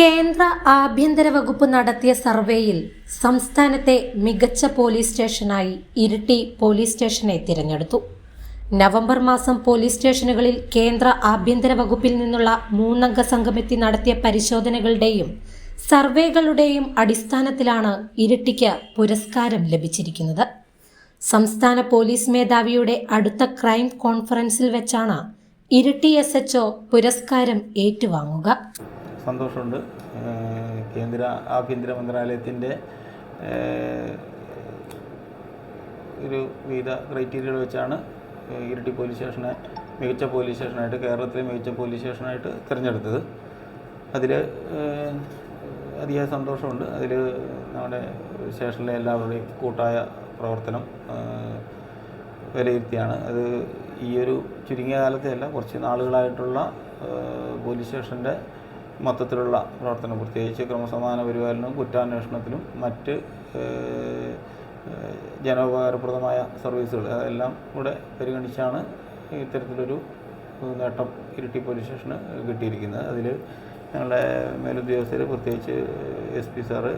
കേന്ദ്ര ആഭ്യന്തര വകുപ്പ് നടത്തിയ സർവേയിൽ സംസ്ഥാനത്തെ മികച്ച പോലീസ് സ്റ്റേഷനായി ഇരിട്ടി പോലീസ് സ്റ്റേഷനെ തിരഞ്ഞെടുത്തു. നവംബർ മാസം പോലീസ് സ്റ്റേഷനുകളിൽ കേന്ദ്ര ആഭ്യന്തര വകുപ്പിൽ നിന്നുള്ള 3 അംഗ സംഘമെത്തി നടത്തിയ പരിശോധനകളുടെയും സർവേകളുടെയും അടിസ്ഥാനത്തിലാണ് ഇരിട്ടിക്ക് പുരസ്കാരം ലഭിച്ചിരിക്കുന്നത്. സംസ്ഥാന പോലീസ് മേധാവിയുടെ അടുത്ത ക്രൈം കോൺഫറൻസിൽ വെച്ചാണ് ഇരിട്ടി SHO പുരസ്കാരം ഏറ്റുവാങ്ങുക. സന്തോഷമുണ്ട്. കേന്ദ്ര ആഭ്യന്തര മന്ത്രാലയത്തിൻ്റെ ഒരു വിവിധ ക്രൈറ്റീരിയകൾ വെച്ചാണ് ഇരിട്ടി പോലീസ് സ്റ്റേഷനെ മികച്ച പോലീസ് സ്റ്റേഷനായിട്ട്, കേരളത്തിലെ മികച്ച പോലീസ് സ്റ്റേഷനായിട്ട് തിരഞ്ഞെടുത്തത്. അതിൽ അതിയായ സന്തോഷമുണ്ട്. അതിൽ നമ്മുടെ സ്റ്റേഷനിലെ എല്ലാവരുടെയും കൂട്ടായ പ്രവർത്തനം വിലയിരുത്തിയാണ്. അത് ഈ ഒരു ചുരുങ്ങിയ കാലത്തെയല്ല, കുറച്ച് നാളുകളായിട്ടുള്ള പോലീസ് സ്റ്റേഷൻ്റെ മൊത്തത്തിലുള്ള പ്രവർത്തനം, പ്രത്യേകിച്ച് ക്രമസമാധാന പരിപാലനവും കുറ്റാന്വേഷണത്തിലും മറ്റ് ജനോപകാരപ്രദമായ സർവീസുകൾ അതെല്ലാം കൂടെ പരിഗണിച്ചാണ് ഇത്തരത്തിലൊരു നേട്ടം ഇരിട്ടി പോലീസ് സ്റ്റേഷന് കിട്ടിയിരിക്കുന്നത്. അതിൽ ഞങ്ങളുടെ മേലുദ്യോഗസ്ഥർ, പ്രത്യേകിച്ച് SP sir,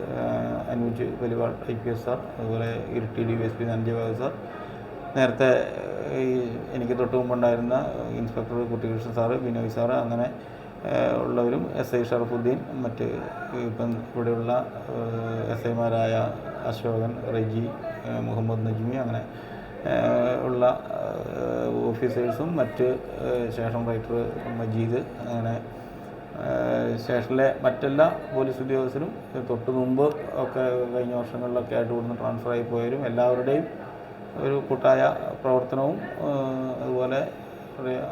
Anuj Valiwal IPS sir, അതുപോലെ ഇരിട്ടി DYSP ധനഞ്ജയ് സാർ, നേരത്തെ എനിക്ക് തൊട്ട് മുമ്പുണ്ടായിരുന്ന inspector Kuttikrishnan sir, Binoy sir, അങ്ങനെ ഉള്ളവരും SI ഷറഫുദ്ദീൻ, മറ്റ് ഇപ്പം ഇവിടെയുള്ള SIമാരായ അശോകൻ, റെജി, മുഹമ്മദ് നജ്മി, അങ്ങനെ ഉള്ള ഓഫീസേഴ്സും മറ്റ് സ്റ്റേഷൻ റൈറ്റർ മജീദ്, അങ്ങനെ സ്റ്റേഷനിലെ മറ്റെല്ലാ പോലീസ് ഉദ്യോഗസ്ഥരും തൊട്ട് മുമ്പ് ഒക്കെ കഴിഞ്ഞ വർഷങ്ങളിലൊക്കെ ആയിട്ട് ഇവിടുന്ന് ട്രാൻസ്ഫർ ആയി പോയവരും എല്ലാവരുടെയും ഒരു കൂട്ടായ പ്രവർത്തനവും അതുപോലെ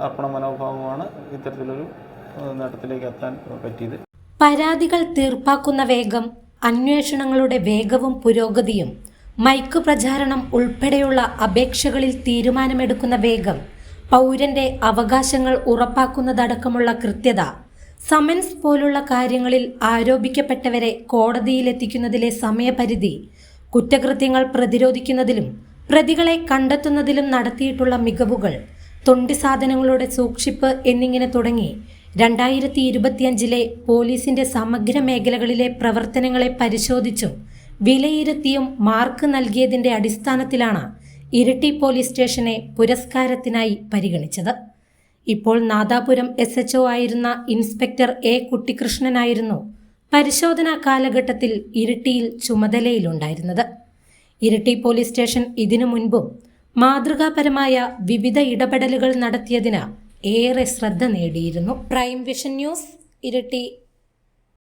അർപ്പണ മനോഭാവമാണ് ഇത്തരത്തിലൊരു നേട്ടത്തിലേക്ക് എത്താൻ പറ്റിയത്. പരാതികൾ തീർപ്പാക്കുന്ന വേഗം, അന്വേഷണങ്ങളുടെ വേഗവും പുരോഗതിയും, മൈക്ക് പ്രചാരണം ഉൾപ്പെടെയുള്ള അപേക്ഷകളിൽ തീരുമാനമെടുക്കുന്ന വേഗം, പൗരന്റെ അവകാശങ്ങൾ ഉറപ്പാക്കുന്നതടക്കമുള്ള കൃത്യത, സമൻസ് പോലുള്ള കാര്യങ്ങളിൽ ആരോപിക്കപ്പെട്ടവരെ കോടതിയിലെത്തിക്കുന്നതിലെ സമയപരിധി, കുറ്റകൃത്യങ്ങൾ പ്രതിരോധിക്കുന്നതിലും പ്രതികളെ കണ്ടെത്തുന്നതിലും നടത്തിയിട്ടുള്ള മികവുകൾ, തൊണ്ടി സാധനങ്ങളുടെ സൂക്ഷിപ്പ് എന്നിങ്ങനെ തുടങ്ങി 2025 പോലീസിന്റെ സമഗ്ര മേഖലകളിലെ പ്രവർത്തനങ്ങളെ പരിശോധിച്ചും വിലയിരുത്തിയും മാർക്ക് നൽകിയതിന്റെ അടിസ്ഥാനത്തിലാണ് ഇരിട്ടി പോലീസ് സ്റ്റേഷനെ പുരസ്കാരത്തിനായി പരിഗണിച്ചത്. ഇപ്പോൾ നാദാപുരം SHO ആയിരുന്ന ഇൻസ്പെക്ടർ A കുട്ടിക്കൃഷ്ണനായിരുന്നു പരിശോധനാ കാലഘട്ടത്തിൽ ഇരിട്ടിയിൽ ചുമതലയിലുണ്ടായിരുന്നത്. ഇരിട്ടി പോലീസ് സ്റ്റേഷൻ ഇതിനു മുൻപും മാതൃകാപരമായ വിവിധ ഇടപെടലുകൾ നടത്തിയതിന് ഏറെ ശ്രദ്ധ നേടിയിരുന്നു. Prime vision news, Iritty.